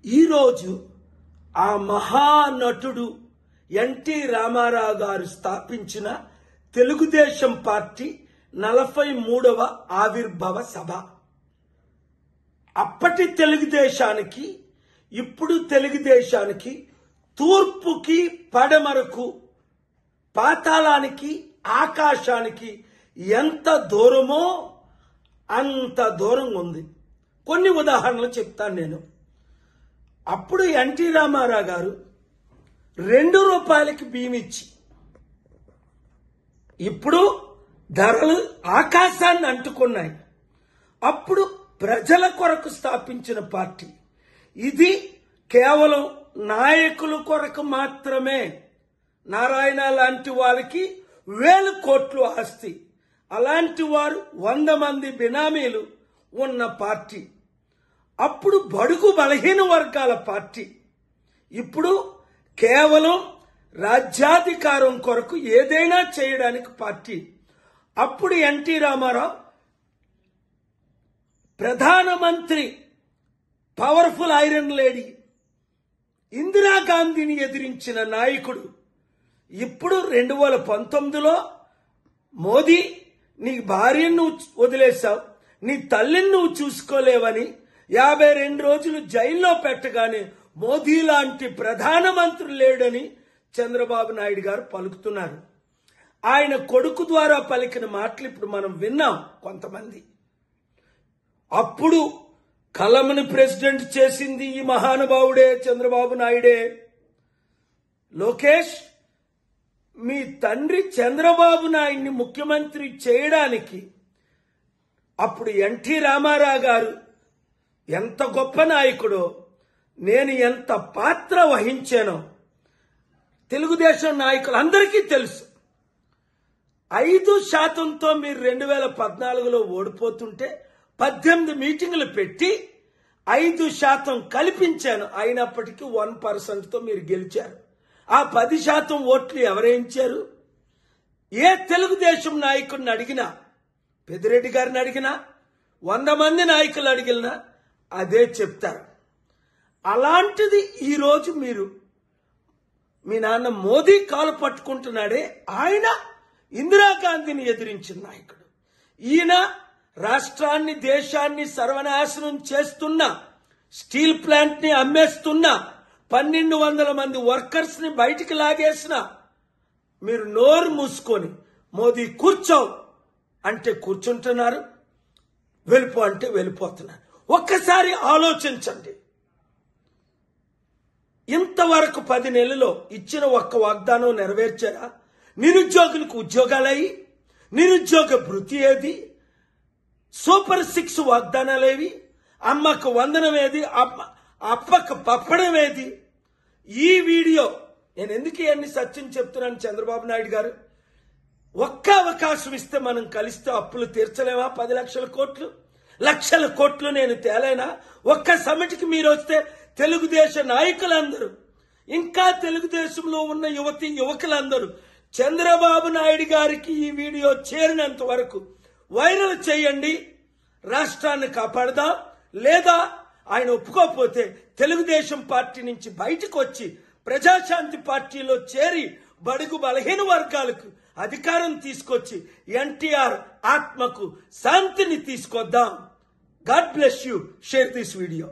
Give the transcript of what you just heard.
ఈరోజు ఆ మహానటుడు ఎన్టీ రామారావు గారు స్థాపించిన తెలుగుదేశం పార్టీ 43వ ఆవిర్భావ సభ. అప్పటి తెలుగుదేశానికి ఇప్పుడు తెలుగుదేశానికి తూర్పుకి పడమరకు పాతాళానికి ఆకాశానికి ఎంత దూరమో అంత దూరం ఉంది. కొన్ని ఉదాహరణలు చెప్తాను నేను. అప్పుడు ఎన్టీ రామారావు గారు 2 రూపాయలకి బియ్యం ఇచ్చి ఇప్పుడు ధరలు ఆకాశాన్ని అంటుకున్నాయి. అప్పుడు ప్రజల కొరకు స్థాపించిన పార్టీ ఇది. కేవలం నాయకుల కొరకు మాత్రమే. నారాయణ లాంటి వాళ్ళకి 1000 కోట్లు ఆస్తి, అలాంటి వారు 100 మంది బినామీలు ఉన్న పార్టీ. అప్పుడు బడుగు బలహీన వర్గాల పార్టీ. ఇప్పుడు కేవలం రాజ్యాధికారం కొరకు ఏదైనా చేయడానికి పార్టీ. అప్పుడు ఎన్టీ రామారావు ప్రధానమంత్రి, పవర్ఫుల్ ఐరన్ లేడీ ఇందిరాగాంధీని ఎదిరించిన నాయకుడు. ఇప్పుడు 2019లో మోదీ, నీ భార్యను వదిలేశావు, నీ తల్లిని నువ్వు చూసుకోలేవని 52 రోజులు జైల్లో పెట్టగానే మోదీ లాంటి ప్రధానమంత్రి లేడని చంద్రబాబు నాయుడు గారు పలుకుతున్నారు. ఆయన కొడుకు ద్వారా పలికిన మాటలు ఇప్పుడు మనం విన్నాం కొంతమంది. అప్పుడు కలమని ప్రెసిడెంట్ చేసింది ఈ మహానుభావుడే, చంద్రబాబు నాయుడే. లోకేష్, మీ తండ్రి చంద్రబాబు నాయుడిని ముఖ్యమంత్రి చేయడానికి అప్పుడు ఎన్టీ రామారావు గారు ఎంత గొప్ప నాయకుడో, నేను ఎంత పాత్ర వహించానో తెలుగుదేశం నాయకులందరికీ తెలుసు. 5%తో మీరు 2014లో ఓడిపోతుంటే 18 మీటింగులు పెట్టి 5% కల్పించాను. అయినప్పటికీ 1%తో మీరు గెలిచారు. ఆ 10% ఓట్లు ఎవరేయించారు? ఏ తెలుగుదేశం నాయకుడిని అడిగినా, పెద్దిరెడ్డి గారిని అడిగినా, 100 మంది నాయకులు అడిగినా అదే చెప్తారు. అలాంటిది ఈరోజు మీరు, మీ నాన్న మోదీ కాలు పట్టుకుంటున్నాడే, ఆయన ఇందిరాగాంధీని ఎదిరించిన నాయకుడు. ఈయన రాష్ట్రాన్ని, దేశాన్ని సర్వనాశనం చేస్తున్న, స్టీల్ ప్లాంట్ ని అమ్మేస్తున్న, 1200 మంది వర్కర్స్ ని బయటికి లాగేసిన, మీరు నోరు మూసుకొని మోదీ కూర్చో అంటే కూర్చుంటున్నారు, వెళ్ళిపో అంటే వెళ్ళిపోతున్నారు. ఒక్కసారి ఆలోచించండి. ఇంతవరకు 10 నెలల్లో ఇచ్చిన ఒక్క వాగ్దానం నెరవేర్చారా? నిరుద్యోగులకు ఉద్యోగాలయ్యి, నిరుద్యోగ భృతి ఏది? సూపర్ 6 వాగ్దానాలేవి? అమ్మకు వందనం ఏది? అప్పకు పప్పడం ఏది? ఈ వీడియో నేను ఎందుకు ఇవన్నీ సత్యం చెప్తున్నాను? చంద్రబాబు నాయుడు గారు, ఒక్క అవకాశం ఇస్తే మనం కలిస్తే అప్పులు తీర్చలేమా? 10 లక్షల కోట్లు, లక్షల కోట్లు నేను తేలైనా? ఒక్క సమిటికి మీరు వస్తే తెలుగుదేశ నాయకులందరూ, ఇంకా తెలుగుదేశంలో ఉన్న యువతి యువకులందరూ చంద్రబాబు నాయుడు గారికి ఈ వీడియో చేరినంత వరకు వైరల్ చేయండి. రాష్ట్రాన్ని కాపాడదాం. లేదా ఆయన ఒప్పుకోకపోతే తెలుగుదేశం పార్టీ నుంచి బయటకు వచ్చి ప్రజాశాంతి పార్టీలో చేరి బడుగు బలహీన వర్గాలకు అధికారం తీసుకొచ్చి ఎన్టీఆర్ ఆత్మకు శాంతిని తీసుకొద్దాం. God bless you. Share this video.